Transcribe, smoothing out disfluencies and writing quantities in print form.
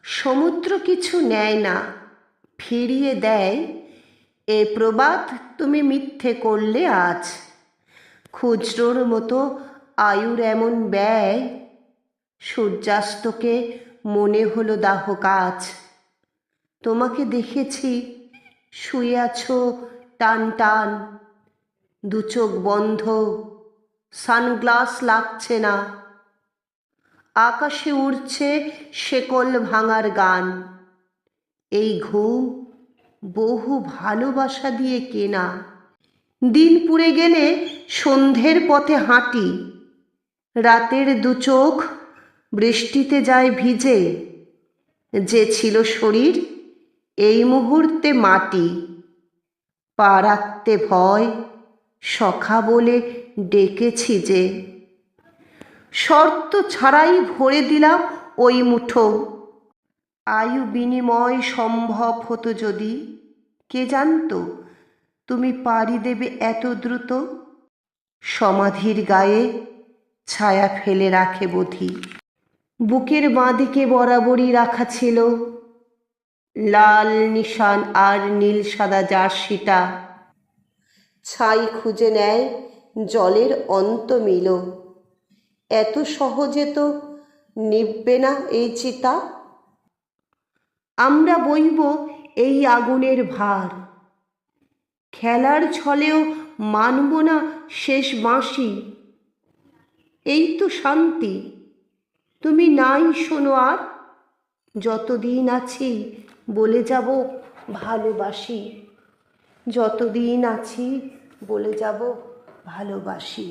সমুদ্র কিছু নেয় না, ফিরিয়ে দেয়। এ প্রবাদ তুমি মিথ্যে করলে আজ। খুচরোর মতো আয়ুর এমন ব্যয়, সূর্যাস্তকে মনে হলো দাহ কাজ। তোমাকে দেখেছি শুয়ে আছো টান টান, দু চোখ বন্ধ, সানগ্লাস লাগছে না। আকাশে উড়ছে শেকল ভাঙার গান। এই ঘুম বহু ভালোবাসা দিয়ে কেনা। দিন পুড়ে গেলে সন্ধ্যের পথে হাঁটি, রাতের দু চোখ বৃষ্টিতে যায় ভিজে। যে ছিল শরীর এই মুহূর্তে মাটি। পা রাখতে ভয়, সখা বলে ডেকেছি যে। শর্ত ছাড়াই ভরে দিলাম ওই মুঠো। আয়ু বিনিময় সম্ভব হতো যদি, কে জানতো তুমি পাড়ি দেবে এত দ্রুত। সমাধির গায়ে ছায়া ফেলে রাখে বধি। বুকের বাঁদিকে বরাবরই রাখা ছিল লাল নিশান আর নীল সাদা জার্সিটা। ছাই খুঁজে নেয় জলের অন্ত মিল। এত সহজে তো নিববে না এই চিতা। আমরা বইব এই আগুনের ভার, খেলার ছলেও মানব না শেষ বাঁশি। এই তো শান্তি, তুমি নাই শোনো আর। যতদিন আছি বলে যাব ভালোবাসি, যতদিন আছি বলে যাব ভালোবাসি।